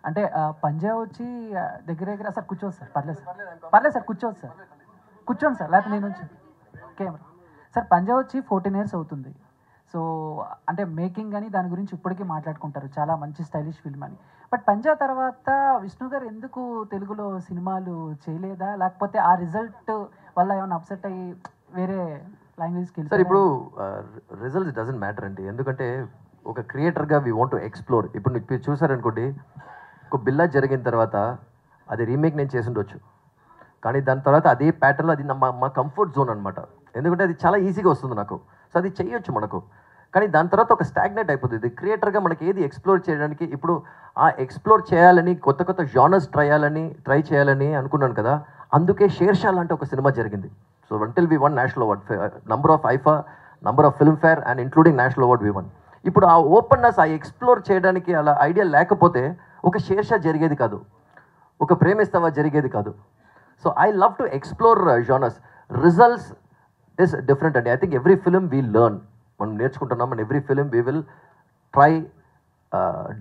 అంటే పంజా వచ్చి దగ్గర దగ్గర సార్ కూర్చోవచ్చు సార్, పర్లేదు సార్, పర్లేదు సార్, కూర్చోవచ్చు సార్, కూర్చోండి సార్, లేకపోతే నేను వచ్చి కెమెరా సార్. పంజా వచ్చి 14 years అవుతుంది. సో అంటే మేకింగ్ అని దాని గురించి ఇప్పటికీ మాట్లాడుకుంటారు, చాలా మంచి స్టైలిష్ ఫిల్మ్ అని. బట్ పంజా తర్వాత విష్ణు గారు ఎందుకు తెలుగులో సినిమాలు చేయలేదా, లేకపోతే ఆ రిజల్ట్ వల్ల ఏమైనా అప్సెట్ అయ్యి వేరే లాంగ్వేజ్కి వెళ్ళి? సార్ ఇప్పుడు రిజల్ట్స్ డజంట్ మ్యాటర్ అండి, ఎందుకంటే ఒక క్రియేటర్గా వీ వాంట్ టు ఎక్స్ప్లోర్. ఇప్పుడు మీరు చూసారనుకోండి, ఒక బిల్లా జరిగిన తర్వాత అది రీమేక్ నేను చేసి ఉండొచ్చు, కానీ దాని తర్వాత అదే ప్యాటర్న్లో అది మా కంఫర్ట్ జోన్ అనమాట. ఎందుకంటే అది చాలా ఈజీగా వస్తుంది నాకు, సో అది చేయొచ్చు మనకు. కానీ దాని తర్వాత ఒక స్టాగ్నేట్ అయిపోతుంది. క్రియేటర్గా మనకి ఏది ఎక్స్ప్లోర్ చేయడానికి, ఇప్పుడు ఆ ఎక్స్ప్లోర్ చేయాలని, కొత్త కొత్త జానర్స్ ట్రై చేయాలని అనుకున్నాను కదా, అందుకే షేర్షా లాంటి ఒక సినిమా జరిగింది. So until V one national award, number of IIFA, number of film fair and including national award V one. ఇప్పుడు ఆ ఓపెన్నెస్, ఆ ఎక్స్ప్లోర్ చేయడానికి అలా ఐడియా లేకపోతే ఒక షేర్షా జరిగేది కాదు, ఒక ప్రేమిస్తావా జరిగేది కాదు. So I love to explore genres. Results is different అండి. I think every film we learn, మనం నేర్చుకుంటున్నాం, and every film we will try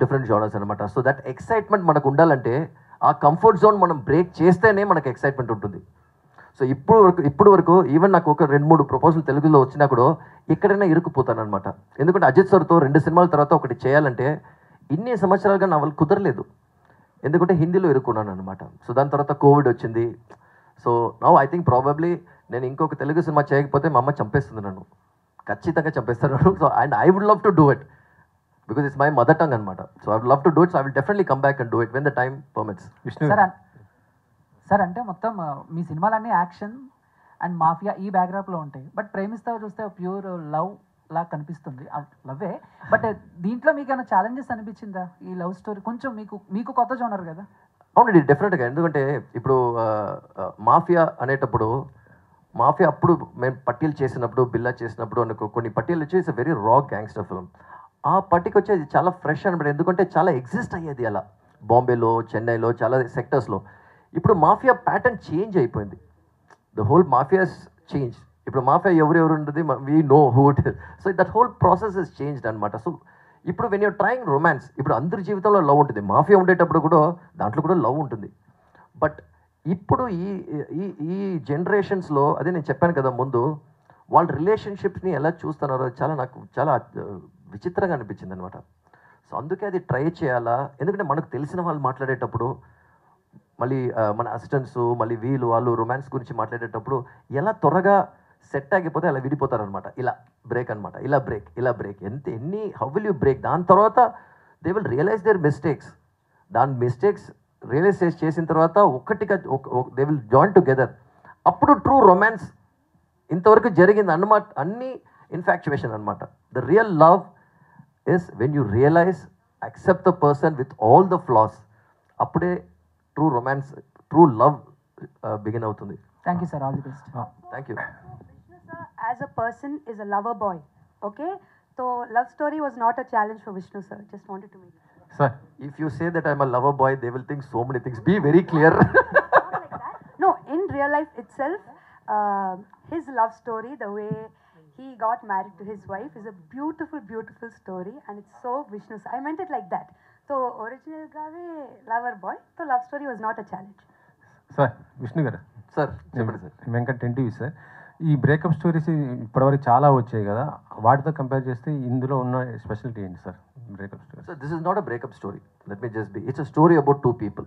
different genres అనమాట. సో దట్ ఎక్సైట్మెంట్ మనకు ఉండాలంటే ఆ కంఫర్ట్ జోన్ మనం బ్రేక్ చేస్తేనే మనకు ఎక్సైట్మెంట్ ఉంటుంది. సో ఇప్పుడు వరకు ఈవెన్ నాకు ఒక 2-3 ప్రపోజల్ తెలుగులో వచ్చినా కూడా ఎక్కడైనా ఇరుక్కుపోతాను అనమాట. ఎందుకంటే అజిత్ సార్తో 2 సినిమాల తర్వాత ఒకటి చేయాలంటే ఇన్ని సంవత్సరాలుగా నా వల్ల కుదరలేదు, ఎందుకంటే హిందీలో ఇరుక్కున్నాను అనమాట. సో దాని తర్వాత కోవిడ్ వచ్చింది. So now I think probably నేను ఇంకొక తెలుగు సినిమా చేయకపోతే మా అమ్మ చంపేస్తుంది నన్ను, ఖచ్చితంగా చంపేస్తాను. So and I would love to do it because it's my mother tongue అనమాట. So I would love to do it. So I will definitely come back and do it when the time permits. Sir అంటే మొత్తం మీ సినిమాలన్నీ action and mafia ఈ బ్యాక్గ్రౌండ్లో ఉంటాయి, but ప్రేమిస్తావు చూస్తే pure love లా కనిపిస్తుంది, లవ్వే. But దీంట్లో మీకు ఏమైనా ఛాలెంజెస్ అనిపించిందా ఈ లవ్ స్టోరీ? కొంచెం మీకు కొత్త జోనర్ కదా. అవునండి, డెఫినెట్గా. ఎందుకంటే ఇప్పుడు మాఫియా అనేటప్పుడు, మాఫియా అప్పుడు మేము పట్టీలు చేసినప్పుడు, బిల్లా చేసినప్పుడు అనుకో, కొన్ని పట్టీలు వచ్చి ఇట్స్ వెరీ రా గ్యాంగ్స్టర్ ఫిల్మ్. ఆ పట్టికి వచ్చేది చాలా ఫ్రెష్ అనమాట, ఎందుకంటే చాలా ఎగ్జిస్ట్ అయ్యేది అలా బాంబేలో, చెన్నైలో, చాలా సెక్టర్స్లో. ఇప్పుడు మాఫియా ప్యాటర్న్ చేంజ్ అయిపోయింది, ద హోల్ మాఫియాస్ చేంజ్. ఇప్పుడు మాఫియా ఎవరెవరు ఉంటుంది, we know who it is. So that whole process is changed అనమాట. సో ఇప్పుడు వెన్ యూర్ ట్రయింగ్ రొమాన్స్, ఇప్పుడు అందరి జీవితంలో లవ్ ఉంటుంది, మాఫియా ఉండేటప్పుడు కూడా దాంట్లో కూడా లవ్ ఉంటుంది. బట్ ఇప్పుడు ఈ జనరేషన్స్లో, అదే నేను చెప్పాను కదా ముందు, వాళ్ళ రిలేషన్షిప్స్ని ఎలా చూస్తున్నారో నాకు చాలా విచిత్రంగా అనిపించింది అనమాట. సో అందుకే అది ట్రై చేయాలా, ఎందుకంటే మనకు తెలిసిన వాళ్ళు మాట్లాడేటప్పుడు, మళ్ళీ మన అసిస్టెంట్స్, మళ్ళీ వాళ్ళు రొమాన్స్ గురించి మాట్లాడేటప్పుడు ఎలా త్వరగా సెట్ ఆగిపోతే అలా విడిపోతారనమాట. ఇలా బ్రేక్ అనమాట, ఇలా break how will you break? దాని తర్వాత they will realize their mistakes. దాని మిస్టేక్స్ రియలైజ్ చేసిన తర్వాత ఒక్కటిగా దే విల్ జాయిన్ టుగెదర్. అప్పుడు ట్రూ రొమాన్స్. ఇంతవరకు జరిగింది అన్నమాట అన్నీ ఇన్ఫాక్చువేషన్ అనమాట. The real love is when you realize, accept the person with all the flaws. అప్పుడే true romance, true love begin అవుతుంది. Thank you sir, all the best. Thank you. Vishnu sir, as a person, is a lover boy. Okay, so love story was not a challenge for Vishnu sir. Just wanted to make it clear. Sir, if you say that I'm a lover boy, they will think so many things. Be very clear. Not like that. No, in real life itself, his love story, the way he got married to his wife, is a beautiful, beautiful story, and it's so Vishnu sir. I meant it like that. So original gave lover boy, so love story was not a challenge. Sir Vishnu గారు, sir చెప్పండి sir. Venkat NTV sir. ఈ breakup stories ఇప్పటివరకు చాలా వచ్చాయి కదా, వాటితో compare చేస్తే ఇందులో ఉన్న స్పెషాలిటీ ఏంటి sir breakup story? Sir this is not a breakup story, let me just be, it's a story about 2 people.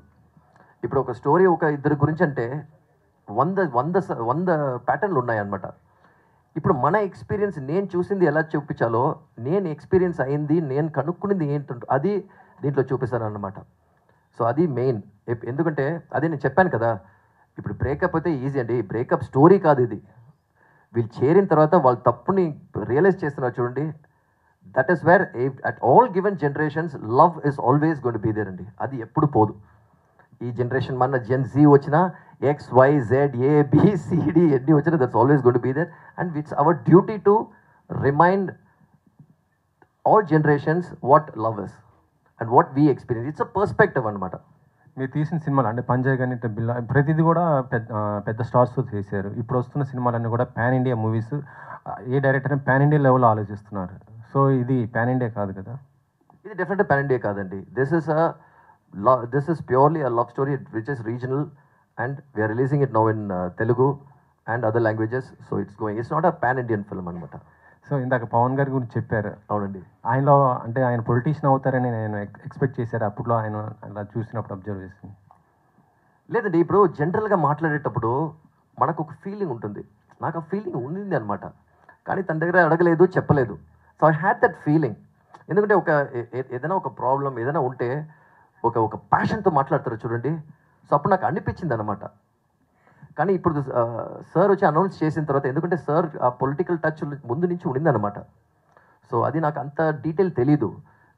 ఇప్పుడు ఒక స్టోరీ ఒక ఇద్దరి గురించి అంటే 100 ప్యాటర్న్లు ఉన్నాయన్నమాట. ఇప్పుడు మన ఎక్స్పీరియన్స్, నేను చూసింది ఎలా చూపించాలో, నేను ఎక్స్పీరియన్స్ అయింది, నేను కనుక్కునేది ఏంటంటే అది దీంట్లో చూపిస్తాను అన్నమాట. సో అది మెయిన్. ఎందుకంటే అదే నేను చెప్పాను కదా, ఇప్పుడు బ్రేకప్ అయితే ఈజీ అండి, బ్రేకప్ స్టోరీ కాదు ఇది. వీళ్ళు చేరిన తర్వాత వాళ్ళ తప్పుని రియలైజ్ చేస్తున్నారు చూడండి. That is where at all given generations love is always going to be there అండి. అది ఎప్పుడు పోదు. ఈ జనరేషన్ మన జెన్ జీ వచ్చినా, XYZ ABCD ఎన్ని వచ్చినా, that's always going to be there. And it's our duty to remind all generations what love is and what we experience. It's a perspective అనమాట. మీరు తీసిన సినిమాలు అంటే పంజాయ్ కానీ బిల్లా, ప్రతిదీ కూడా పెద్ద స్టార్స్తో చేశారు. ఇప్పుడు వస్తున్న సినిమాలన్నీ కూడా పాన్ ఇండియా మూవీస్. ఏ డైరెక్టర్ పాన్ ఇండియా లెవెల్లో ఆలోచిస్తున్నారు. సో ఇది పాన్ ఇండియా కాదు కదా? ఇది డెఫినెట్గా పాన్ ఇండియా కాదండి. This is a this is purely a love story which is regional, and we are releasing it now in Telugu and other languages. So it's not a pan-Indian film అనమాట. So ఇందాక పవన్ గారి గురించి చెప్పారు. అవునండి. ఆయనలో అంటే ఆయన పొలిటీషియన్ అవుతారని నేను ఎక్స్పెక్ట్ చేశారు అప్పట్లో, ఆయన అలా చూసినప్పుడు అబ్జర్వ్ చేసింది. లేదండి, ఇప్పుడు జనరల్గా మాట్లాడేటప్పుడు మనకు ఒక ఫీలింగ్ ఉంటుంది. నాకు ఆ ఫీలింగ్ ఉంది అనమాట, కానీ తన దగ్గర అడగలేదు, చెప్పలేదు. So I had that feeling. ఎందుకంటే ఏదైనా ఒక ప్రాబ్లం ఏదైనా ఉంటే ఒక ప్యాషన్తో మాట్లాడతారు చూడండి. సో అప్పుడు నాకు అనిపించింది అనమాట. కానీ ఇప్పుడు సార్ వచ్చి అనౌన్స్ చేసిన తర్వాత, ఎందుకంటే సార్ ఆ పొలిటికల్ టచ్ ముందు నుంచి ఉండిందనమాట. సో అది నాకు అంత డీటెయిల్ తెలీదు,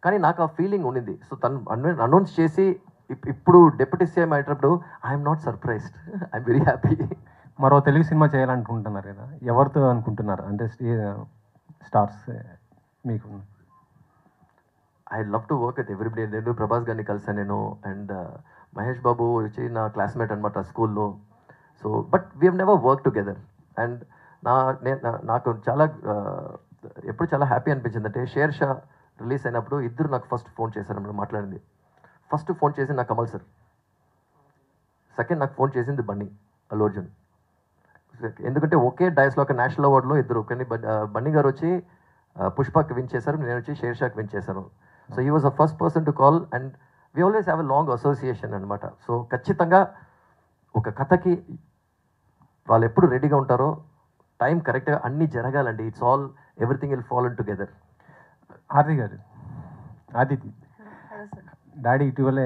కానీ నాకు ఆ ఫీలింగ్ ఉండింది. సో తను అనౌన్స్ చేసి ఇప్పుడు డిప్యూటీ సీఎం అయ్యేటప్పుడు I'm not surprised, I'm very happy. మరో తెలుగు సినిమా చేయాలనుకుంటున్నారు కదా, ఎవరితో అనుకుంటున్నారు? అంటే స్టార్స్ మీకు? I love to work with everybody. నేను ప్రభాస్ గారిని కలిసాను నేను, అండ్ మహేష్ బాబు వచ్చి నా క్లాస్మేట్ అనమాట స్కూల్లో. So but we have never work together. And నాకు ఎప్పుడు చాలా హ్యాపీ అనిపించింది అంటే, షేర్ షా రిలీజ్ అయినప్పుడు ఇద్దరు నాకు ఫస్ట్ ఫోన్ చేశారు అన్నమాట. మాట్లాడింది ఫస్ట్ ఫోన్ చేసింది నాకు కమల్ సార్, సెకండ్ నాకు ఫోన్ చేసింది బన్నీ, అల్లు అర్జున్. ఎందుకంటే ఒకే డైస్లో ఒక నేషనల్ అవార్డులో ఇద్దరు, కానీ బన్నీ గారు వచ్చి పుష్పకి విన్ చేశారు, నేను వచ్చి షేర్ షాకి విన్ చేశాను. So he was the first person to call, and we always have a long association అనమాట. సో ఖచ్చితంగా ఒక కథకి వాళ్ళు ఎప్పుడు రెడీగా ఉంటారో, టైం కరెక్ట్గా అన్నీ జరగాలండి. It's all everything will follow together. Aditi గారు, ఆదితి డాడీ ఇటీవలే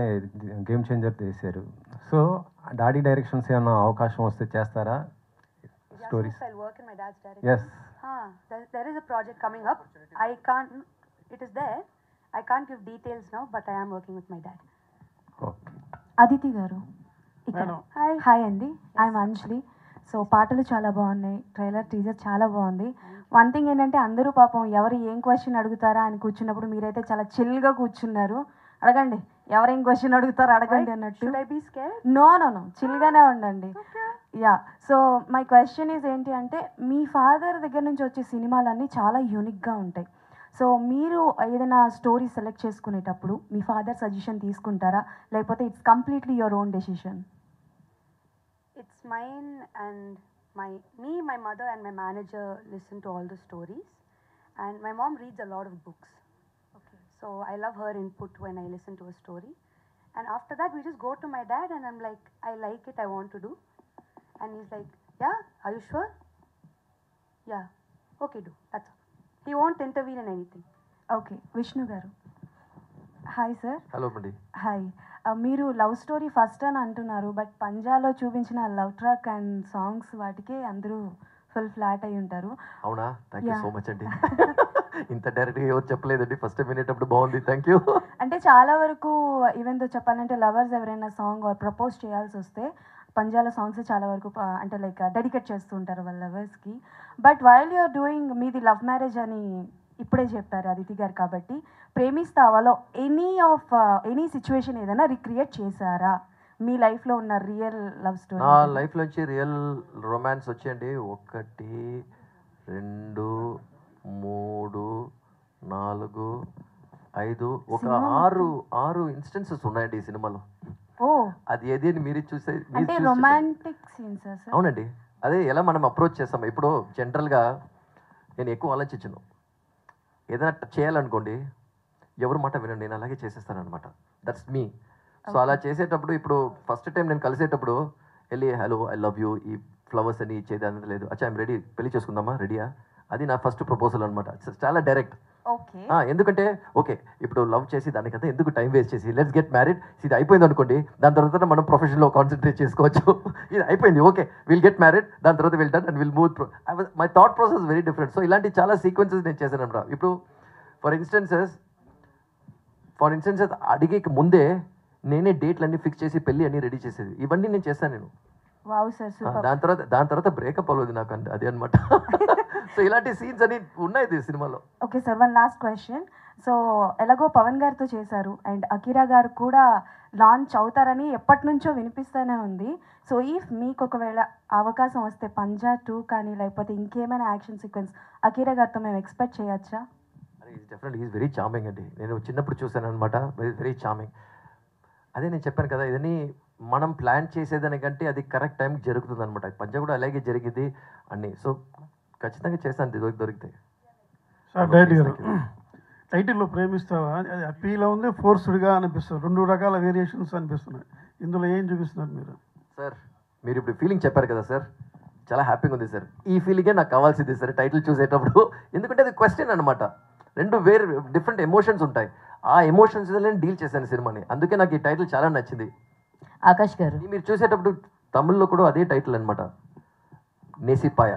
గేమ్ చేంజర్ చేశారు. సో డాడీ డైరెక్షన్స్ ఏమైనా అవకాశం వస్తే చేస్తారా? Stories? I'll work in my dad's direction. Yes. There is a project coming up. It is there. I can't give details now, but I am working with my dad. Okay. Aditi గారు ఇక్కడ. Hi అండి, I'm Anjali. So పాటలు చాలా బాగున్నాయి, trailer teaser చాలా బాగుంది. One thing ఏంటంటే, అందరూ పాపం ఎవరు ఏం క్వశ్చన్ అడుగుతారా అని కూర్చున్నప్పుడు మీరైతే చాలా చిల్గా కూర్చున్నారు. అడగండి, ఎవరేం క్వశ్చన్ అడుగుతారో అడగండి అన్నట్టు. Should I be scared? No చిల్గానే ఉండండి. Yeah, so my question is ఏంటి అంటే, మీ ఫాదర్ దగ్గర నుంచి వచ్చే సినిమాలన్నీ చాలా యూనిక్గా ఉంటాయి. సో మీరు ఏదైనా స్టోరీ సెలెక్ట్ చేసుకునేటప్పుడు మీ ఫాదర్ సజెషన్ తీసుకుంటారా, లేకపోతే it's completely your own decision? It's mine, and my mother and my manager listen to all the stories, and my mom reads a lot of books. Okay. So I love her input when I listen to a story. And after that, we just go to my dad, and I'm like, I like it, I want to do. And he's like, yeah, are you sure? Yeah, okay, do. That's all. He won't intervene in anything. Okay, Vishnu గారు. Hi sir. Hello అండి. Hi. మీరు love story first అని అంటున్నారు, but పంజాలో చూపించిన love track and songs వాటికే అందరూ full flat అయి ఉంటారు. అవునా? థ్యాంక్ యూ సో మచ్ అండి. ఇంత డైరెక్ట్గా ఎవరు చెప్పలేదండి, ఫస్ట్ టైం వినేటప్పుడు బాగుంది, థ్యాంక్ యూ. అంటే చాలా వరకు ఈవెన్ తో చెప్పాలంటే, లవర్స్ ఎవరైనా సాంగ్ ఆర్ ప్రపోజ్ చేయాల్సి వస్తే పంజాల సాంగ్స్ చాలా వరకు అంటే లైక్ డెడికేట్ చేస్తూ ఉంటారు వాళ్ళ లవర్స్కి. బట్ వైల్ యూఆర్ డూయింగ్, మీది లవ్ మ్యారేజ్ అని ఇప్పుడే చెప్పారు అదితి గారు, కాబట్టి ప్రేమిస్తావాలో ఎనీ సిచ్యువేషన్ ఏదైనా రిక్రియేట్ చేశారా మీ లైఫ్లో ఉన్న రియల్ లవ్ స్టోరీ? నా లైఫ్లో వచ్చి రియల్ రొమాన్స్ వచ్చేయండి 1 2 3 4 5 ఒక 6 ఇన్స్టెన్సెస్ ఉన్నాయండి ఈ సినిమాలో. ఓ, అది ఏది అని మీరు చూసే అంటే రొమాంటిక్ సీన్స్ సార్? అవునండి, అదే ఎలా మనం అప్రోచ్ చేస్తాం. ఇప్పుడు జనరల్గా నేను ఎక్కువ ఆలోచించను, ఏదైనా చేయాలనుకోండి ఎవరు మాట వినండి, నేను అలాగే చేసేస్తాను అనమాట. That's me. సో అలా చేసేటప్పుడు, ఇప్పుడు ఫస్ట్ టైం నేను కలిసేటప్పుడు వెళ్ళి హలో ఐ లవ్ యూ, ఈ ఫ్లవర్స్ అని ఇచ్చేది అనేది లేదు. అచ్చా ఐమ్ రెడీ, పెళ్లి చేసుకుందామా, రెడీయా, అది నా ఫస్ట్ ప్రపోజల్ అనమాట. చాలా డైరెక్ట్. ఓకే. ఎందుకంటే ఓకే ఇప్పుడు లవ్ చేసి దానికంతా ఎందుకు టైం వేస్ట్ చేసి, లెట్స్ గెట్ మ్యారీడ్, ఇది అయిపోయింది అనుకోండి, దాని తర్వాత మనం ప్రొఫెషన్లో కాన్సన్ట్రేట్ చేసుకోవచ్చు. ఇది అయిపోయింది, ఓకే విల్ గెట్ మ్యారీడ్, దాని తర్వాత will done and will move. My thought process very different. So ఇలాంటి చాలా సీక్వెన్సెస్ నేను చేశాను అనమాట. ఇప్పుడు ఫర్ ఇన్స్టెన్సెస్ అడిగే ముందే నేనే డేట్లన్నీ ఫిక్స్ చేసి పెళ్ళి అన్ని రెడీ చేసేది, ఇవన్నీ నేను చేస్తాను నేను. Wow sir, super. దాని తర్వాత బ్రేకప్ అవ్వలేదు నాకు, అది అనమాట. సో ఇలాంటి సీన్స్ అని ఉన్నాయి సినిమాలో. Okay sir, one last question. So ఎలాగో పవన్ గారితో చేశారు, అండ్ అకీరా గారు కూడా లాంచ్ అవుతారని ఎప్పటి నుంచో వినిపిస్తూనే ఉంది. సో ఇఫ్ మీకు ఒకవేళ అవకాశం వస్తే పంజా 2 కానీ లేకపోతే ఇంకేమైనా యాక్షన్ సీక్వెన్స్ అకీరా గారితో మేము ఎక్స్పెక్ట్ చేయొచ్చా? డెఫినెట్లీ ఈజ్ వెరీ చార్మింగ్ అండి. నేను చిన్నప్పుడు చూశాను అనమాట, వెరీ చార్మింగ్. అదే నేను చెప్పాను కదా, ఇదని మనం ప్లాన్ చేసేదానికంటే అది కరెక్ట్ టైంకి జరుగుతుంది అనమాట. పంజ కూడా అలాగే జరిగింది అన్నీ. సో ఖచ్చితంగా చేస్తాను దొరికితే. సార్ డైరెక్ట్ గారు, టైటిల్లో ప్రేమిస్తావా అది అప్పీలా ఉంది, ఫోర్స్డ్గా అనిపిస్తుంది, 2 రకాల వేరియేషన్స్ అనిపిస్తున్నాయి. ఇందులో ఏం చూపిస్తున్నారు మీరు? సార్ మీరు ఇప్పుడు ఫీలింగ్ చెప్పారు కదా సార్, చాలా హ్యాపీగా ఉంది సార్. ఈ ఫీలింగే నాకు కావాల్సింది సార్ టైటిల్ చూసేటప్పుడు. ఎందుకంటే అది క్వశ్చన్ అనమాట, 2 వేరు డిఫరెంట్ ఎమోషన్స్ ఉంటాయి. ఆ ఎమోషన్స్ డీల్ చేశాను సినిమాని, అందుకే నాకు ఈ టైటిల్ చాలా నచ్చింది. ఆకాష్ గారు, మీరు చూసేటప్పుడు తమిళ్లో కూడా అదే టైటిల్ అనమాట, Nesippaya.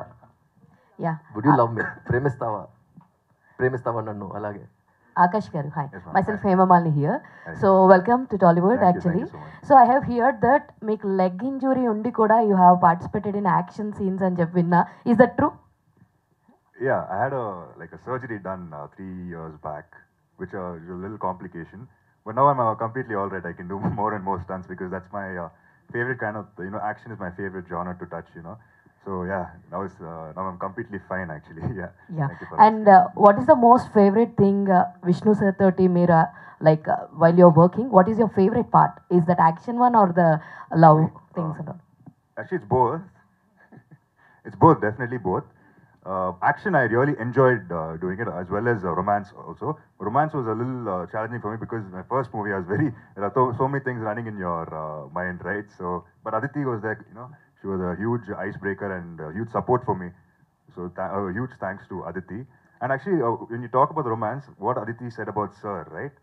Yeah would you love me, ప్రేమిస్తావా నన్ను అలాగే. Akash garu, hi. Yes, ma'am. Myself Hi. Hema Malini here. Hi. So welcome to Tollywood Thank you actually. so much. So I have heard that make leg injury undi kuda you have participated in action scenes and vinna. Is that true? Yeah, I had a surgery done 3 years back, which is a little complication. But now I'm completely all right. I can do more and more stunts because that's my favorite kind of, action is my favorite genre to touch, So yeah, now I'm completely fine actually. Yeah. Yeah. Thank you for And what is the most favorite thing Vishnu sir 30 Mera while you're working? What is your favorite part? Is that action one or the love things and all? Actually, it's both. It's both, definitely both. Action, I really enjoyed doing it, as well as romance also. Romance was a little challenging for me because my first movie, I was there are so many things running in your mind, right? So, but Aditi was there, she was a huge icebreaker and huge support for me. So, huge thanks to Aditi. And actually, when you talk about romance, what Aditi said about Sir, right?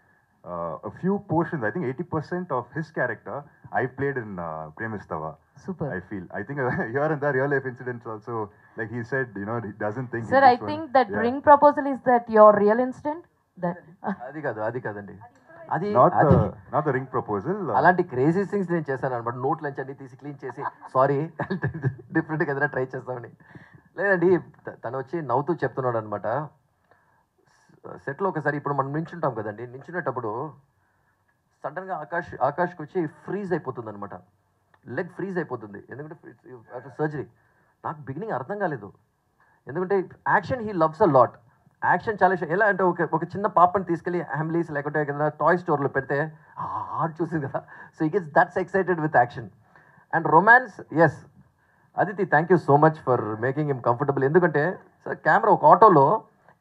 A few portions, I think 80% of his character, I played in Premistava. Super. I feel. I think here and there, real life incidents also, like he said, he doesn't think. Sir, in I this one. think that Yeah. ring proposal is that your real instant? That అది కాదండి, అది Not the ring proposal. అలాంటి crazy things నేను చేశాను అనమాట. Note lunch అన్ని తీసి clean చేసి సారీ డిఫరెంట్గా ఏదైనా ట్రై చేస్తామని. లేదండి, తను వచ్చి నవ్వుతూ చెప్తున్నాడు అనమాట. సెట్లో ఒకసారి ఇప్పుడు మనం నించుంటాం కదండి, నించునేటప్పుడు సడన్గా ఆకాష్కి వచ్చి ఫ్రీజ్ అయిపోతుంది అనమాట, లెగ్ ఫ్రీజ్ అయిపోతుంది. ఎందుకంటే సర్జరీ. నాకు బిగినింగ్ అర్థం కాలేదు, ఎందుకంటే action he loves a lot. Action చాలా ఎలా అంటే ఒక చిన్న పాపని తీసుకెళ్ళి హ్యామ్లీస్ లేకుంటే ఏదైనా టాయ్ స్టోర్లో పెడితే చూసింది కదా. సో ఈ gets that's excited with action. And romance, yes Aditi, thank you so much for making him comfortable. ఎందుకంటే సార్ కెమెరా ఒక ఆటోలో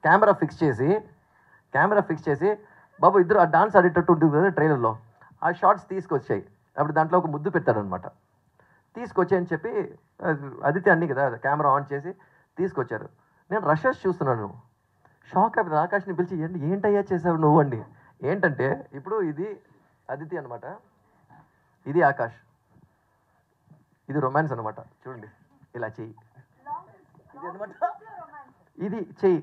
కెమెరా ఫిక్స్ చేసి బాబు ఇద్దరు ఆ డాన్స్ ఆడేటట్టు ఉంటుంది కదా ట్రైలర్లో, ఆ షార్ట్స్ తీసుకొచ్చాయి. అప్పుడు దాంట్లో ఒక ముద్దు పెట్టారనమాట. తీసుకొచ్చాయని చెప్పి అదితి అన్నీ కదా కెమెరా ఆన్ చేసి తీసుకొచ్చారు. నేను రషెస్ చూస్తున్నాను, షాక్ అయిపోయింది. ఆకాష్ని పిలిచి ఏంటయ్యా చేసావు నువ్వు అండి. ఏంటంటే ఇప్పుడు ఇది అదితి అనమాట, ఇది ఆకాష్, ఇది రొమాన్స్ అనమాట. చూడండి ఇలా చెయ్యి, ఇది అనమాట, ఇది చెయ్యి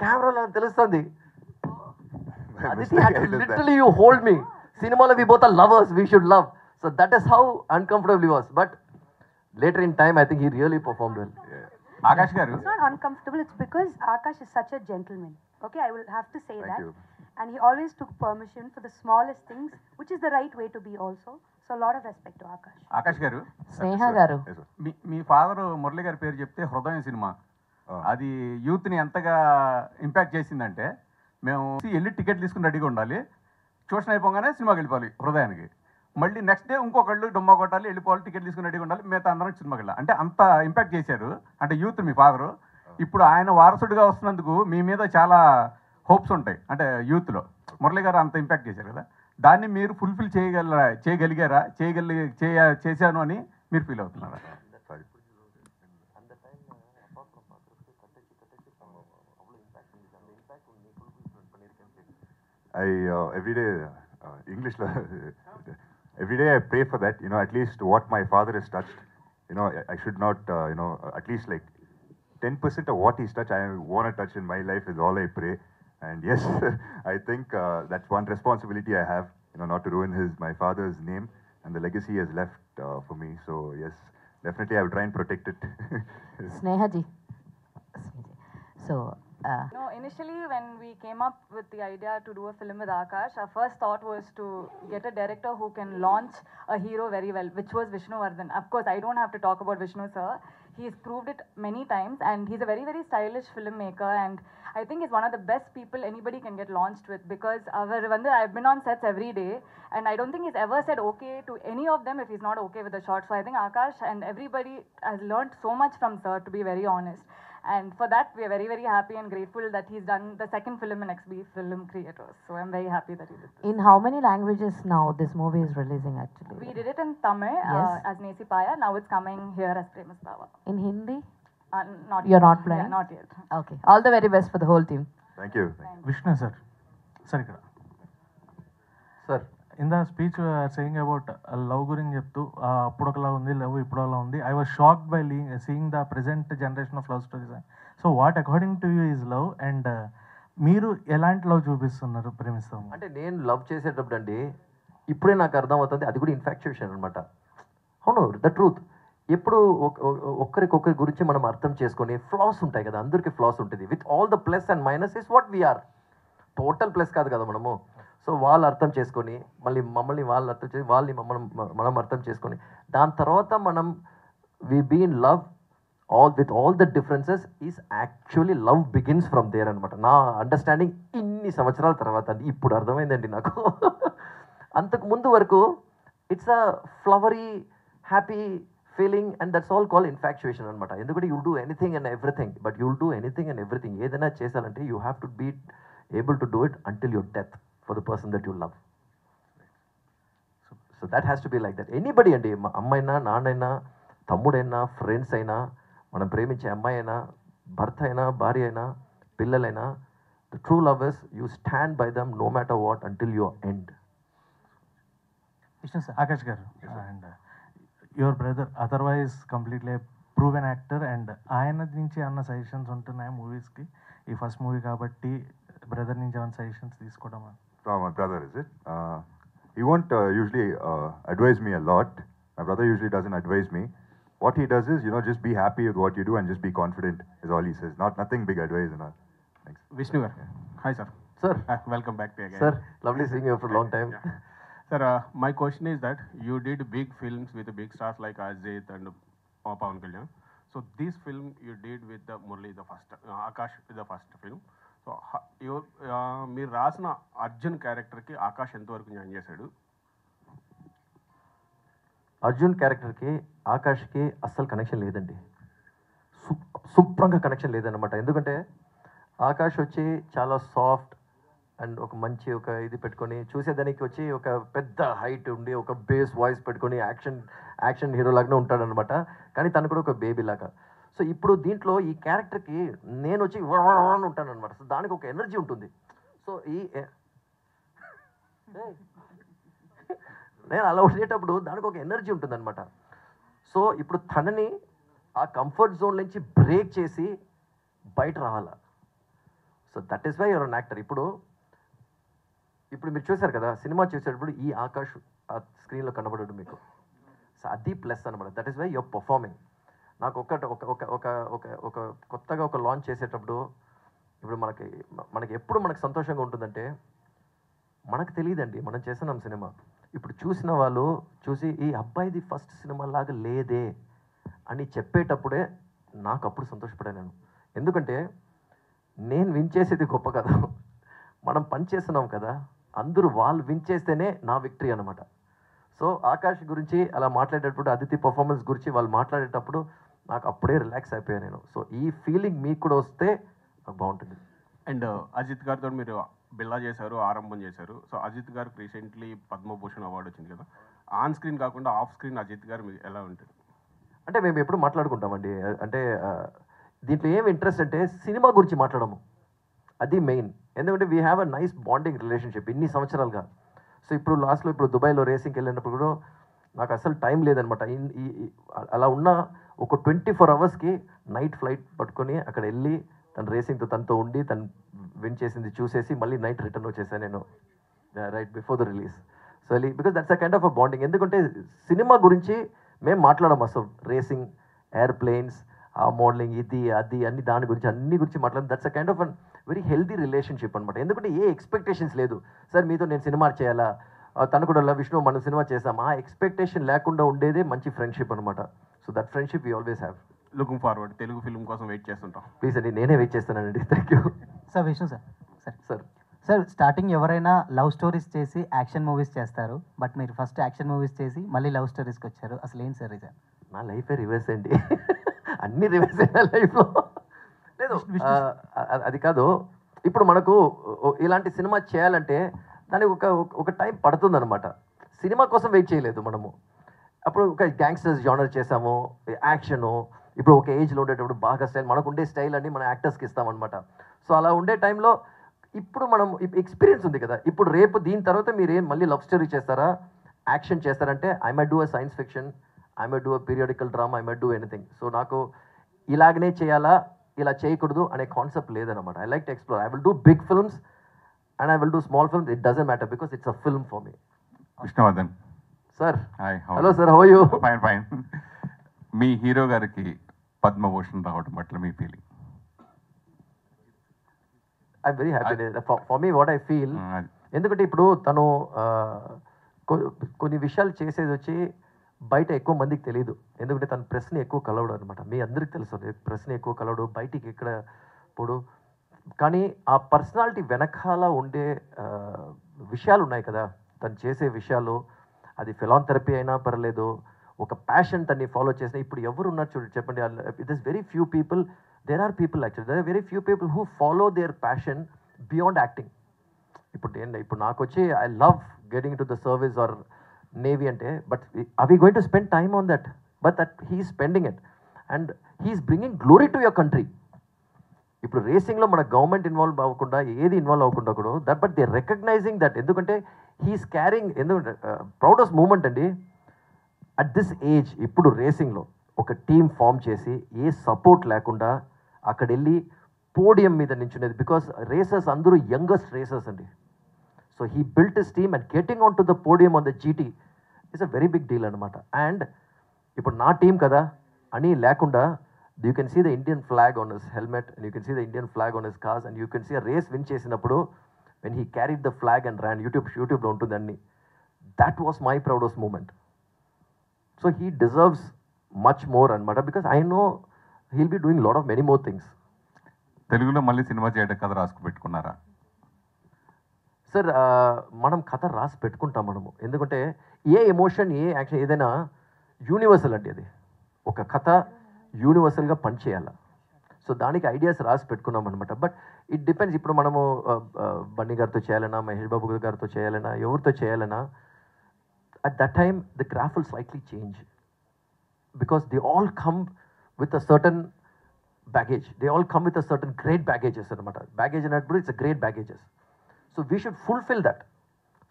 కెమెరాలో తెలుస్తుంది. Aditi literally you hold me. సినిమాలో we both are lovers, we should love. So that is how uncomfortable was. But later in time, I think he really performed well. Akash గారు, It's not uncomfortable, it's because Akash is such a gentleman. Okay, I will have to say Thank that. you. And he always took permission for the smallest things, which is the right way to be also. So a lot of respect to Akash. Akash గారు, స్నేహ గారు, Yes, sir. మీ father Murali గారి పేరు చెప్తే హృదయం cinema అది యూత్ని ఎంతగా impact చేసిందంటే, మేము వెళ్ళి టికెట్ తీసుకుని రెడీగా ఉండాలి, ట్యూషన్ అయిపోగానే సినిమాకి వెళ్ళిపోవాలి హృదయానికి. మళ్ళీ నెక్స్ట్ డే ఇంకొకళ్ళు డుమ్మా కొట్టాలి, వెళ్ళిపోవాలి, టికెట్ తీసుకుని రెడీగా ఉండాలి, మిగతా అందరం సినిమాకి వెళ్ళాలి. అంటే అంత ఇంపాక్ట్ చేశారు అంటే యూత్ మీ ఫాదరు. ఇప్పుడు ఆయన వారసుడిగా వస్తున్నందుకు మీ మీద చాలా హోప్స్ ఉంటాయి అంటే యూత్లో. మురళి గారు అంత ఇంపాక్ట్ చేశారు కదా, దాన్ని మీరు ఫుల్ఫిల్ చేయగలిగారా? చేశాను అని మీరు ఫీల్ అవుతున్నారా? Sorry. I every day English every day I pray for that, at least what my father has touched, I should not at least like 10% of what he's touched I want to touch in my life is all I pray. And yes, I think that's one responsibility I have, not to ruin my father's name and the legacy he has left for me. So yes, definitely I will try and protect it. స్నేహజీ. So No, initially when we came up with the idea to do a film with Akash, our first thought was to get a director who can launch a hero very well, which was Vishnu Vardhan. Of course, I don't have to talk about Vishnu sir. he's proved it many times, and he's a very, very stylish filmmaker, and I think he's one of the best people anybody can get launched with, because I've been on sets every day, and I don't think he's ever said okay to any of them if he's not okay with the shot. So I think Akash and everybody has learned so much from Sir, to be very honest. And for that, we are very, very happy and grateful that he's done the second film in XB Film Creators. So I'm very happy that he did this. In how many languages now this movie is releasing actually? We did it in Tamil Yes. as Nesi Paya. Now it's coming here as Premastava. In Hindi? Not You're yet. not planning? Yeah, not yet. Okay. All the very best for the whole team. Thank you. Vishnu sir sir ఇక్కడ sir in the speech saying about love గురించి చెప్తూ అప్పుడు ఒకలా ఉంది love ఇప్పుడు అలా ఉంది. I was shocked by seeing the present generation of love stories. So what according to you is love, and మీరు ఎలాంటి లవ్ చూపిస్తున్నారు ప్రేమిస్తాం? అంటే నేను లవ్ చేసేటప్పుడు అండి ఇప్పుడే నాకు అర్థం అవుతుంది అది కూడా ఇన్ఫాక్చుయేషన్ అనమాట. అవును, ద ట్రూత్. ఎప్పుడు ఒక్కరికొకరి గురించి మనం అర్థం చేసుకొని ఫ్లాస్ ఉంటాయి కదా, అందరికీ ఫ్లాస్ ఉంటుంది. With all the plus and minus is what we're. Total plus కాదు కదా మనము. సో వాళ్ళు అర్థం చేసుకొని మళ్ళీ మమ్మల్ని వాళ్ళు అర్థం చేసి వాళ్ళని మనం అర్థం చేసుకొని దాని తర్వాత మనం we be in love with all the differences is actually love begins from there అనమాట. నా అండర్స్టాండింగ్ ఇన్ని సంవత్సరాల తర్వాత ఇప్పుడు అర్థమైందండి నాకు. అంతకు ముందు వరకు it's a flowery happy feeling and that's all call infatuation అనమాట. ఎందుకంటే you'll do anything and everything, but you'll do anything and everything. ఏదైనా చేశారంటే you have to be able to do it until your death for the person that you love. So that has to be like that. Anybody అండి, అమ్మైనా నాన్నైనా తమ్ముడైనా friends అయినా మనం ప్రేమించే అమ్మాయి అయినా భర్త అయినా భార్య అయినా పిల్లలైనా, the true lovers you stand by them no matter what until your end. Vishnu sir, Akash గారు and your brother otherwise completely proven actor, and ఆయన నుంచి ఏమన్నా సజెషన్స్ ఉంటున్నాయి మూవీస్కి? ఈ ఫస్ట్ మూవీ కాబట్టి బ్రదర్ నుంచి ఏమైనా సజెషన్స్ తీసుకోవడం? From my brother, is it? He won't usually advise me a lot. My brother usually doesn't advise me. What he does is, just be happy with what you do and just be confident is all he says. Nothing big advice and all. Thanks. Vishnu garu. Hi sir. Sir. Welcome back to again. Sir, lovely seeing you for a long time. Sir, my question is that you did big films with big stars like Ajit and Pawan Kalyan. So this film you did with the Murli, the first, Akash is the first film. So మీరు రాసిన అర్జున్ క్యారెక్టర్కి ఆకాష్ ఎంతవరకు న్యాయం చేశాడు? అర్జున్ క్యారెక్టర్కి ఆకాష్కి అస్సలు connection లేదండి. శుభ్రంగా కనెక్షన్ లేదన్నమాట. ఎందుకంటే ఆకాష్ వచ్చి చాలా సాఫ్ట్ అండ్ ఒక మంచి ఇది పెట్టుకొని చూసేదానికి వచ్చి ఒక పెద్ద హైట్ ఉండి ఒక బేస్ వాయిస్ పెట్టుకొని యాక్షన్ హీరో లాగానే ఉంటాడనమాట. కానీ తను కూడా ఒక బేబీ లాగా. సో ఇప్పుడు దీంట్లో ఈ క్యారెక్టర్కి నేను వచ్చి ఉంటాను అనమాట. సో దానికి ఒక ఎనర్జీ ఉంటుంది. సో నేను అలా ఉండేటప్పుడు దానికి ఒక ఎనర్జీ ఉంటుందన్నమాట. సో ఇప్పుడు తనని ఆ కంఫర్ట్ జోన్ నుంచి బ్రేక్ చేసి బయట రావాల. So that is why your an actor. ఇప్పుడు మీరు చూసారు కదా, సినిమా చూసేటప్పుడు ఈ ఆకాష్ ఆ స్క్రీన్లో కనబడడు మీకు. సో అది ప్లస్ అనమాట. That is why your performing. నాకు ఒక కొత్తగా ఒక లాంచ్ చేసేటప్పుడు ఇప్పుడు మనకి ఎప్పుడు మనకు సంతోషంగా ఉంటుందంటే మనకు తెలియదండి మనం చేస్తున్నాం సినిమా. ఇప్పుడు చూసిన వాళ్ళు చూసి ఈ అబ్బాయిది ఫస్ట్ సినిమా లాగా లేదే అని చెప్పేటప్పుడే నాకు అప్పుడు సంతోషపడాను నేను. ఎందుకంటే నేను విన్ చేసేది గొప్ప కదా, మనం పని చేస్తున్నాం కదా, అందరూ వాళ్ళు విన్ చేస్తేనే నా విక్టరీ అనమాట. సో ఆకాష్ గురించి అలా మాట్లాడేటప్పుడు, అదితి పర్ఫార్మెన్స్ గురించి వాళ్ళు మాట్లాడేటప్పుడు నాకు అప్పుడే రిలాక్స్ అయిపోయాను నేను. సో ఈ ఫీలింగ్ మీకు కూడా వస్తే నాకు బాగుంటుంది. అండ్ అజిత్ గారితో మీరు బిల్లా చేశారు, ఆరంభం చేశారు. సో అజిత్ గారికి రీసెంట్లీ పద్మభూషణ్ అవార్డు వచ్చింది కదా, ఆన్ స్క్రీన్ కాకుండా ఆఫ్ స్క్రీన్ అజిత్ గారు మీకు ఎలా ఉంటుంది? అంటే మేము ఎప్పుడు మాట్లాడుకుంటామండి. అంటే దీంట్లో ఏం ఇంట్రెస్ట్ అంటే సినిమా గురించి మాట్లాడము, అది మెయిన్. ఎందుకంటే we have a nice bonding relationship ఇన్ని సంవత్సరాలుగా. సో ఇప్పుడు లాస్ట్లో దుబాయ్లో రేసింగ్కి వెళ్ళినప్పుడు కూడా నాకు అసలు టైం లేదనమాట. అలా ఉన్న ఒక 24 అవర్స్కి నైట్ ఫ్లైట్ పట్టుకొని అక్కడ వెళ్ళి తను రేసింగ్తో తనతో ఉండి తను విన్ చేసింది చూసేసి మళ్ళీ నైట్ రిటర్న్ వచ్చేసాను నేను right before the release. So because that's a kind of a bonding. ఎందుకంటే సినిమా గురించి మేము మాట్లాడము అసలు. రేసింగ్, ఎయిర్ప్లేన్స్, ఆ మోడలింగ్, ఇది అది అన్ని దాని గురించి అన్ని గురించి మాట్లాడడం. That's a kind of an very healthy relationship అనమాట. ఎందుకంటే ఏ ఎక్స్పెక్టేషన్స్ లేదు. సార్ మీతో నేను సినిమా చేయాలా, తను కూడా విష్ణు మనం సినిమా చేసాం, ఆ ఎక్స్పెక్టేషన్ లేకుండా ఉండేదే మంచి ఫ్రెండ్షిప్ అనమాట. So that friendship we always have. Looking forward Telugu film కోసం వెయిట్ చేస్తుంటాం. ప్లీజ్ అండి, నేనే వెయిట్ చేస్తానండి. Thank you sir. Vishnu sir, sir. Sir starting ఎవరైనా లవ్ స్టోరీస్ చేసి యాక్షన్ మూవీస్ చేస్తారు, బట్ మీరు ఫస్ట్ యాక్షన్ మూవీస్ చేసి మళ్ళీ లవ్ స్టోరీస్కి వచ్చారు. అసలు ఏంటి సార్ రీజన్? నా లైఫే రివర్స్ అండి. అన్ని రివర్స్ అయినా లైఫ్లో. లేదు, అది కాదు. ఇప్పుడు మనకు ఇలాంటి సినిమా చేయాలంటే దానికి ఒక టైం పడుతుంది అనమాట. సినిమా కోసం వెయిట్ చేయలేదు మనము. అప్పుడు ఒక గ్యాంగ్స్టర్స్ జానర్ చేసాము, యాక్షను. ఇప్పుడు ఒక ఏజ్లో ఉండేటప్పుడు బాగా స్టైల్, మనకు ఉండే స్టైల్ అన్ని మన యాక్టర్స్కి ఇస్తామన్నమాట. సో అలా ఉండే టైంలో ఇప్పుడు మనం ఎక్స్పీరియన్స్ ఉంది కదా, ఇప్పుడు రేపు దీని తర్వాత మీరు ఏం మళ్ళీ లవ్ స్టోరీ చేస్తారా, యాక్షన్ చేస్తారంటే I might do a science fiction, I might do a periodical drama, I might do anything. So నాకు ఇలాగనే చేయాలా, ఇలా చేయకూడదు అనే కాన్సెప్ట్ లేదనమాట. I like to explore. I will do big films and I will do small films. It doesn't matter because it's a film for me. Vishnuvardhan sir. Hi. Hello sir, how are you? Fine fine. మీ hero గారికి పద్మభూషణ్ రావడం పట్ల మీ feeling? I'm very happy. For me what I feel, ఎందుకంటే ఇప్పుడు తను కొన్ని విషయాలు చేసేది వచ్చి బయట ఎక్కువ మందికి తెలియదు. ఎందుకంటే తను ప్రెస్ని ఎక్కువ కలవడు అనమాట. మీ అందరికి తెలుసు, ప్రెస్ని ఎక్కువ కలవడు, బయటికి ఎక్కడ పోడు. కానీ ఆ పర్సనాలిటీ వెనకాల ఉండే విషయాలు ఉన్నాయి కదా, తను చేసే విషయాలు, అది ఫిలాంథెరపీ అయినా పర్లేదు, ఒక ప్యాషన్ తన్ని ఫాలో చేసిన. ఇప్పుడు ఎవరు ఉన్నారు చూడండి, చెప్పండి. It is very few people. there are people actually, there are very few people who follow their passion beyond acting. ఇప్పుడు నాకు వచ్చి I love getting into the service or navy అంటే, but are we going to spend time on that? But that he is spending it and he is bringing glory to your country. ఇప్పుడు రేసింగ్లో మన government involve అవ్వకుండా, ఏది involve అవ్వకుండా కూడా, that but they recognising that. ఎందుకంటే he is caring, ఎందుకంటే proudest moment అండి at this age. ఇప్పుడు రేసింగ్లో ఒక టీం ఫామ్ చేసి ఏ సపోర్ట్ లేకుండా అక్కడ వెళ్ళి పోడియం మీద నించునేది. బికాస్ రేసర్స్ అందరూ యంగెస్ట్ రేసర్స్ అండి. So he built his team and getting on to the podium on the GT it's a very big deal అనమాట. అండ్ ఇప్పుడు నా టీం కదా అని లేకుండా, you can see the Indian flag on his helmet and you can see the Indian flag on his cars and you can see a race win చేసినప్పుడు when he carried the flag and ran, YouTube లో ఉంటుంది అన్ని. That was my proudest moment. So he deserves much more అనమాట, because I know he'll be doing lot of many more things. తెలుగులో మళ్ళీ cinema చేయడం కథ రాసుకు పెట్టుకున్నారా? సార్ మనం కథ రాసి పెట్టుకుంటాం మనము. ఎందుకంటే ఏ ఎమోషన్, ఏ యాక్షన్ ఏదైనా యూనివర్సల్ అండి. అది ఒక కథ యూనివర్సల్గా పనిచేయాలి. సో దానికి ఐడియాస్ రాసి పెట్టుకున్నాం అనమాట. But it depends. ఇప్పుడు మనము బన్నీ గారితో చేయాలన్నా, మహేష్ బాబు గారితో చేయాలన్నా, ఎవరితో చేయాలన్నా, at that time the craft will slightly change because they all come with a certain baggage. They all come with a certain great baggages అనమాట. బ్యాగేజ్ అన్నప్పుడు it's a great baggages. So we should fulfil that.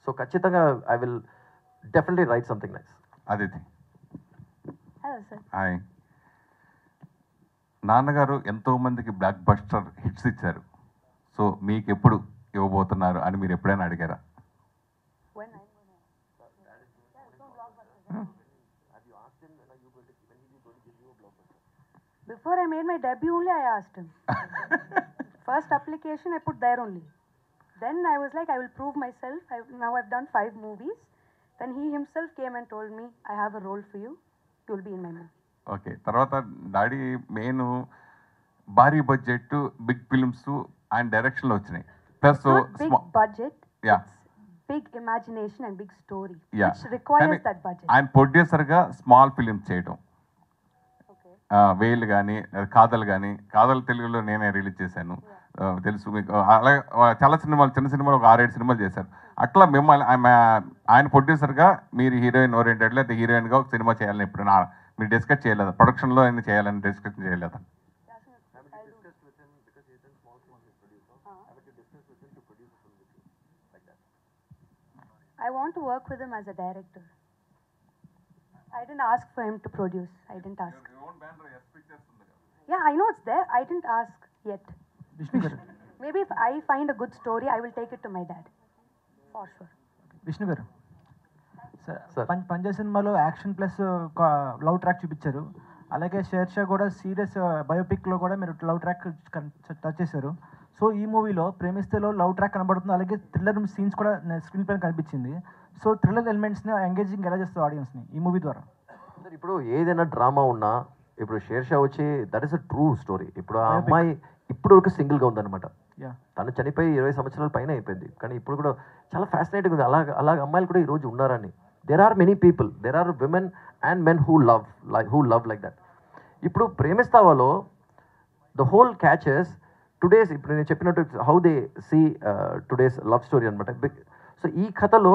So ఖచ్చితంగా I will definitely write something nice. Aditi. Hello sir. Hi. నాన్నగారు ఎంతో మందికి blockbuster hits ఇచ్చారు. So మీకు ఎప్పుడు ఇవ్వబోతున్నారు అని మీరు ఎప్పుడైనా అడిగారా? Before I made my debut only, I asked him. First application, I put there only. Then I was like, I will prove myself. Now I've done 5 movies. Then he himself came and told me, I have a role for you. You'll be in my movie. Okay. తర్వాత daddy main భారీ budget big films ఆయన డైరెక్షన్లో వచ్చినాయి. Plus big budget. Yeah. It's big imagination and big story. Yeah. Which requires that budget. ఆయన ప్రొడ్యూసర్గా small films చేయడం, వేలు కానీ కాదలు కానీ, కాదలు తెలుగులో నేనే రిలీజ్ చేశాను, తెలుసు మీకు. అలాగే చాలా సినిమాలు, చిన్న సినిమాలు ఒక 6-7 సినిమాలు చేశారు. అట్లా మిమ్మల్ని ఆయన ప్రొడ్యూసర్గా మీరు హీరోయిన్ ఓరియంటెడ్ లేదా హీరోయిన్గా ఒక సినిమా చేయాలని ఎప్పుడైనా మీరు డిస్కస్ చేయలేదా? ప్రొడక్షన్లో అయినా చేయాలని డిస్కస్ చేయలేదా? I want to work with him as a director. I didn't ask for him to produce. I didn't ask. Yeah, I know it's there. I didn't ask yet. Maybe if I find a good story, I will take it to my dad. For sure. Vishnu గారు, పంజా సినిమాలో action plus love track చూపించారు. అలాగే షేర్షా కూడా serious బయోపిక్లో కూడా మీరు love track touch చేశారు. So ఈ మూవీలో ప్రేమిస్తేలో లవ్ ట్రాక్ కనబడుతుంది. అలాగే థ్రిల్లర్ సీన్స్ కూడా స్క్రీన్ పైన కనిపించింది. సో థ్రిల్లర్ ఎలిమెంట్స్ని ఎంగేజింగ్ ఎలా చేస్తారు ఆడియన్స్ని ఈ మూవీ ద్వారా? ఇప్పుడు ఏదైనా డ్రామా ఉన్నా ఇప్పుడు షేర్షా వచ్చి that is a true story. ఇప్పుడు ఆ అమ్మాయి ఇప్పుడు వరకు సింగిల్గా ఉందన్నమాట. తను చనిపోయి 20 సంవత్సరాల పైన అయిపోయింది, కానీ ఇప్పుడు కూడా చాలా ఫ్యాసినేటింగ్ ఉంది. అలాగ అమ్మాయిలు కూడా ఈరోజు ఉన్నారని. There are many people, there are women and men who love like that. ఇప్పుడు ప్రేమిస్తావాలో ద హోల్ క్యాచెస్ టుడేస్, ఇప్పుడు నేను చెప్పినట్టు how they see today's love story అనమాట. సో ఈ కథలో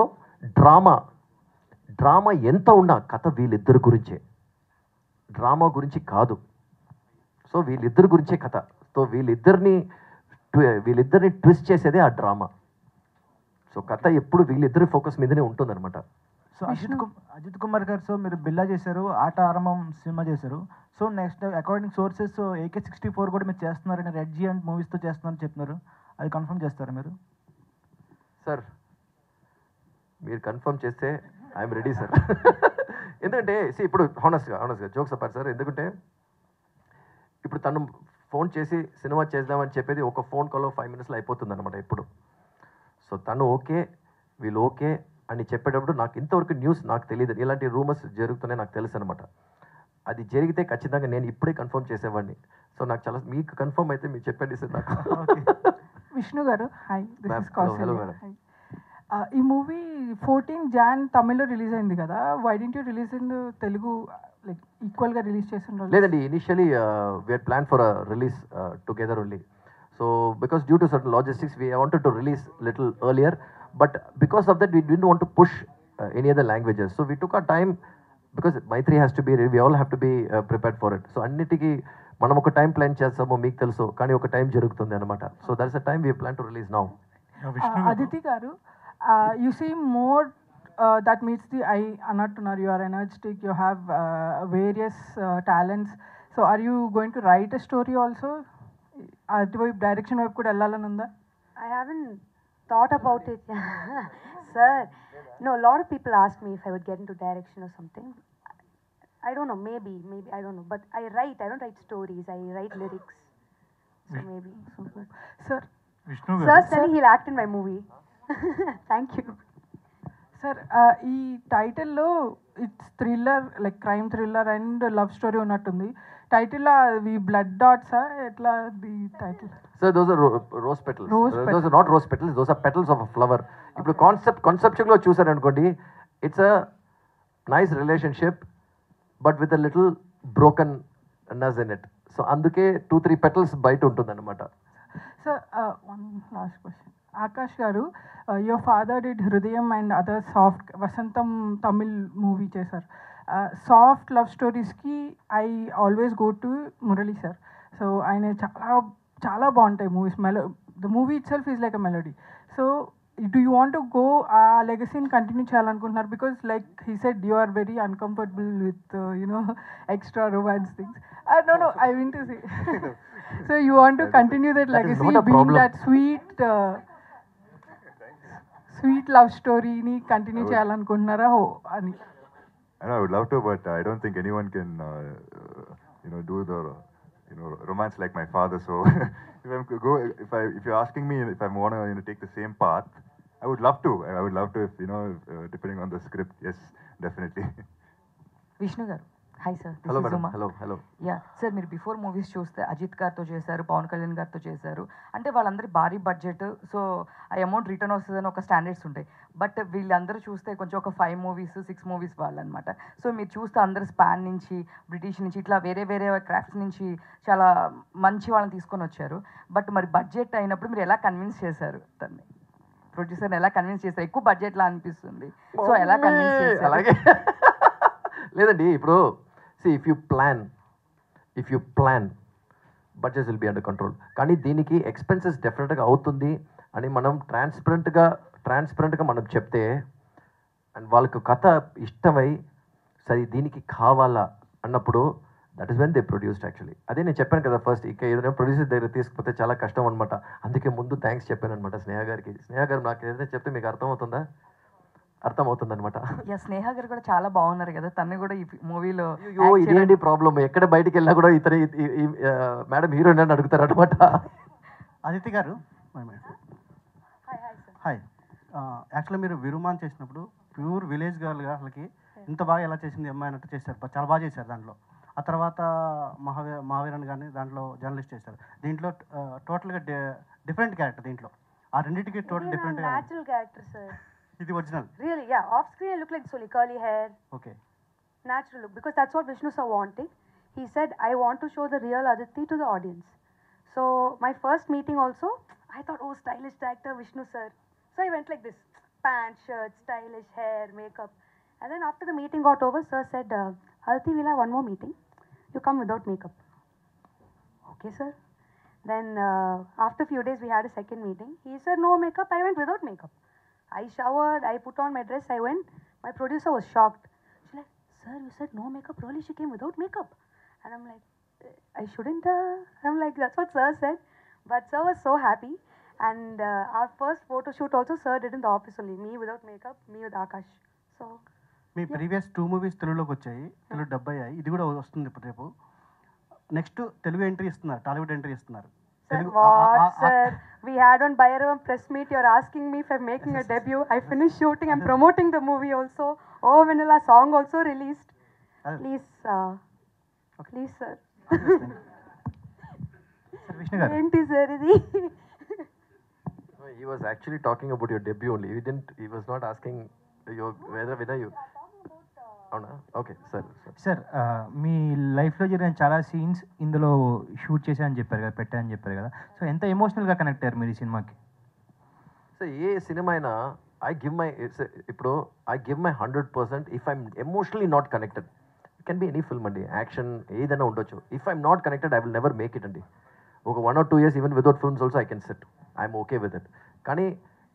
డ్రామా ఎంత ఉన్నా కథ వీళ్ళిద్దరి గురించే, డ్రామా గురించి కాదు. సో వీళ్ళిద్దరి గురించే కథ. సో వీళ్ళిద్దరిని ట్విస్ట్ చేసేదే ఆ డ్రామా. సో కథ ఎప్పుడు వీళ్ళిద్దరి ఫోకస్ మీదనే ఉంటుందన్నమాట. సో అజిత్ కుమార్ గారు, సో మీరు బిల్లా చేశారు, ఆట ఆరంభం సినిమా చేశారు. So next according sources AK-64 కూడా మీరు చేస్తున్నారని, రెడ్ జీ అండ్ మూవీస్తో చేస్తున్నారని చెప్తున్నారు. అది కన్ఫర్మ్ చేస్తారా మీరు? సార్ మీరు కన్ఫర్మ్ చేస్తే ఐఎమ్ రెడీ సార్. ఎందుకంటే ఇప్పుడు హానెస్ట్గా జోక్స్ అపార్ట్ సార్, ఎందుకంటే ఇప్పుడు తను ఫోన్ చేసి సినిమా చేద్దామని చెప్పేది ఒక ఫోన్ కాల్ 5 minutesలో అయిపోతుంది అనమాట ఇప్పుడు. సో తను ఓకే, వీళ్ళు ఓకే అని చెప్పేటప్పుడు నాకు ఇంతవరకు న్యూస్ నాకు తెలియదు, ఇలాంటి రూమర్స్ జరుగుతున్నాయి నాకు తెలుసు అనమాట. అది జరిగితే ఖచ్చితంగా నేను ఇప్పుడే కన్ఫర్మ్ చేసేవాడిని. సో నాకు చాలా, మీకు కన్ఫర్మ్ అయితే మీరు చెప్పండి సార్ నాకు. విష్ణు గారు hi, this is hello Kaushalya. Madam. ఈ మూవీ 14 Jan తమిళ్లో రిలీజ్ అయింది కదా, why don't you release in Telugu like ఈక్వల్గా రిలీజ్ చేసిన? లేదండి, initially we had planned for a release together only. So because due to certain logistics we wanted to release little earlier, but because of that we didn't want to push any other languages. So we took our time because Maitri has to be ready, we all have to be prepared for it. So అన్నిటికీ మనం ఒక time plan చేస్తాము, మీకు తెలుసు, కానీ ఒక time జరుగుతుంది అనమాట. So that's the time we plan to release now. Aditi గారు, you seem more that meets the eye అన్నట్టున్నారు. You are energetic, you have various talents. So are you going to write a story also? అటువైపు direction వైపు కూడా వెళ్ళాలని ఉందా? I haven't thought about it. Sir, no, a lot of people ask me if I would get into direction or something. I don't know, maybe, I don't know. But I don't write stories, I write lyrics. So maybe. Sir, Sir said he'll act in my movie. Thank you. Sir ఈ టైటిల్లో it's thriller, like crime thriller and love story ఉన్నట్టుంది. టైటిల్లో అవి blood డాట్సా ఎట్లా the title? Sir, those are rose petals. Those are not rose petals, those are petals of a flower. ఇప్పుడు కాన్సెప్చువల్గా చూసారనుకోండి, it's a nice relationship but with a little brokenness in it. So అందుకే 2-3 petals బయట ఉంటుందన్నమాట. Sir one last question. Akash గారు, your father did Hrudayam and other soft, Vasantham Tamil movie చేశారు. Soft love స్టోరీస్కి I always go to Murali sir. So ఆయన చాలా బాగుంటాయి movies. The movie itself is like a melody. So do you want to go ఆ లెగసీని continue చేయాలనుకుంటున్నారు? Because like he said you are very uncomfortable with extra romance things. No, I mean to say. So you want to continue that legacy, being that sweet love story ni continue చేయాలనుకుంటున్నారా అని? I would love to, but I don't think anyone can, do the, romance like my father. So if you're asking me if I want to take the same path, I would love to. I would love to, if depending on the script. Yes, definitely. Vishnu గారు, hi sir. Hello madam. Hello. Yeah sir, మీరు before movies చూస్తే అజిత్ గారితో చేశారు, పవన్ కళ్యాణ్ గారితో చేశారు. అంటే వాళ్ళందరి భారీ బడ్జెట్, సో ఆ అమౌంట్ రిటర్న్ వస్తుందని ఒక స్టాండర్డ్స్ ఉంటాయి. బట్ వీళ్ళందరూ చూస్తే కొంచెం ఒక 5 movies 6 movies వాళ్ళు అనమాట. సో మీరు చూస్తే అందరు స్పాన్ నుంచి, బ్రిటిష్ నుంచి, ఇట్లా వేరే క్రాఫ్ట్స్ నుంచి చాలా మంచి వాళ్ళని తీసుకొని వచ్చారు. బట్ మరి బడ్జెట్ అయినప్పుడు మీరు ఎలా కన్విన్స్ చేశారు తన్ని? ప్రొడ్యూసర్ని ఎలా కన్విన్స్ చేశారు? ఎక్కువ బడ్జెట్లా అనిపిస్తుంది, సో ఎలా కన్విన్స్ చేశారు? అలాగే లేదండి, ఇప్పుడు if you plan budgets will be under control. కానీ దీనికి ఎక్స్పెన్సెస్ డెఫినెట్గా అవుతుంది అని మనం ట్రాన్స్పరెంట్గా మనం చెప్తే, అండ్ వాళ్ళకు కథ ఇష్టమై సరే దీనికి కావాలా అన్నప్పుడు that is when they produced actually. అదే నేను చెప్పాను కదా ఫస్ట్, ఇక ఏదైనా ప్రొడ్యూసర్ దగ్గర తీసుకుపోతే చాలా కష్టం అనమాట. అందుకే ముందు థ్యాంక్స్ చెప్పాను అనమాట స్నేహ గారికి. స్నేహ గారు నాకు ఏదైనా చెప్తే మీకు అర్థమవుతుంది అనమాట. స్నేహ గారు కూడా చాలా బాగున్నారు కదా, తను కూడా ఈ మూవీలో. ఇదేంటి ప్రాబ్లమ్, ఎక్కడ బయటికి వెళ్ళినా కూడా ఇతర మేడం హీరోయిన్ అని అడుగుతారు అనమాట. అదితి గారు, హాయ్. యాక్చువల్గా మీరు విరుమాన్ చేసినప్పుడు ప్యూర్ విలేజ్ గర్ల్గా అసలుకి ఇంత బాగా ఎలా చేసింది అమ్మాయి అన్నట్టు చేశారు, చాలా బాగా చేశారు. దాంట్లో ఆ తర్వాత మహావీరన్ కానీ దాంట్లో జర్నలిస్ట్ చేశారు. దీంట్లో టోటల్గా డిఫరెంట్ క్యారెక్టర్. దీంట్లో ఆ రెండింటికి total different. Natural character, sir. ఇది original. Really, yeah. Off screen, I look like Soli, curly hair. Okay. Natural look, because that's what Vishnu sir wanted. He said, I want to show the real Aditi to the audience. So my first meeting also, I thought, oh, stylish actor Vishnu sir. So I went like this, pants, shirt, stylish hair, makeup. And then after the meeting got over, sir said, Aditi, we'll have one more meeting. You come without makeup. Okay, sir. Then after a few days, we had a second meeting. He said, no makeup. I went without makeup. I showered, I put on my dress, I went. My producer was shocked. She's like, sir, you said no makeup. Really, she came without makeup. And I'm like, I shouldn't. I'm like, that's what sir said. But sir was so happy. And our first photo shoot also, sir did in the office only. Me without makeup, me with Akash. So. Me previous 2 movies తెలుగులోకి వచ్చాయి, Telugu dub అయ్యాయి. ఇది కూడా వస్తుంది ఇప్పుడు రేపు. Next Telugu entry ఇస్తున్నారు, Tollywood entry ఇస్తున్నారు. Sir, what, sir? We had on Bhairavam press meet. You're asking me if I'm making a debut. I finished shooting. I'm promoting the movie also. Oh, Vanilla song also released. Please, please, sir. Vishnu గారు. ఏంటి sir ఇది? He was actually talking about your debut only. He was not asking whether you. అవునా? Okay sir. Sir మీ లైఫ్లో జరిగిన చాలా scenes ఇందులో shoot చేశారని చెప్పారు కదా, పెట్టారని చెప్పారు కదా. సో ఎంత ఎమోషనల్గా కనెక్ట్ అయ్యారు మీరు ఈ సినిమాకి? సో ఏ సినిమా అయినా I give my 100% if I'm emotionally not connected. It can be any film అండి, యాక్షన్ ఏదైనా ఉండొచ్చు. If I'm not connected I will never make it అండి. ఒక 1 or 2 years even without films also I can set. I'm okay with it. కానీ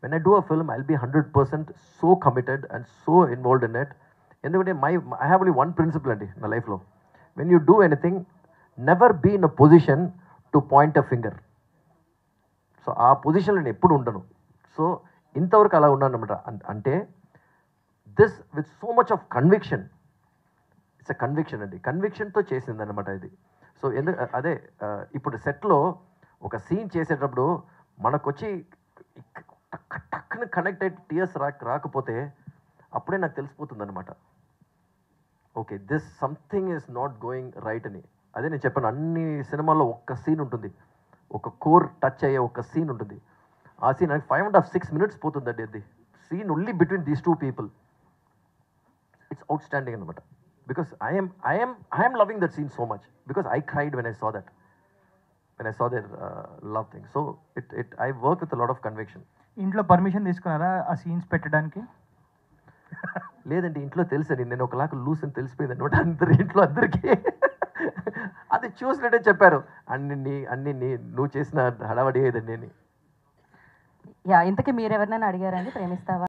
when I do a film I will be 100% so committed and so involved in it. ఎందుకంటే I have only one principle అండి నా లైఫ్లో. When you do anything never be in a position to point a finger. So ఆ పొజిషన్లో నేను ఎప్పుడు ఉండను. So ఇంతవరకు అలా ఉన్నాను అనమాట. అంటే this with so much of conviction. It's a conviction అండి, కన్విక్షన్తో చేసింది అనమాట ఇది. సో అదే ఇప్పుడు సెట్లో ఒక సీన్ చేసేటప్పుడు మనకొచ్చి టక్కున కనెక్ట్ అయ్యి టీయర్స్ రాకపోతే అప్పుడే నాకు తెలిసిపోతుంది అనమాట. Okay, this something is not going right అని. అదే నేను చెప్పాను, అన్ని సినిమాల్లో ఒక్క సీన్ ఉంటుంది, ఒక కోర్ టచ్ అయ్యే ఒక సీన్ ఉంటుంది. ఆ సీన్ నాకు 5.5-6 minutes పోతుందండి. అది scene only between these 2 people. It's outstanding అనమాట. Because I'm loving that scene so much because I cried when I saw that, when I saw their love thing. So I work with lot of conviction. ఇంట్లో permission తీసుకున్నారా ఆ scenes పెట్టడానికి? లేదండి, ఇంట్లో తెలుసండి నేను ఒకలాగా లూస్ అని తెలిసిపోయింది అనమాట ఇంట్లో అందరికీ. అది చూసినట్టే చెప్పారు, అన్ని నువ్వు చేసిన హడావడి ఏదండి అని. ఇంతకీ మీరు ఎవరినైనా అడిగారండి ప్రేమిస్తావా?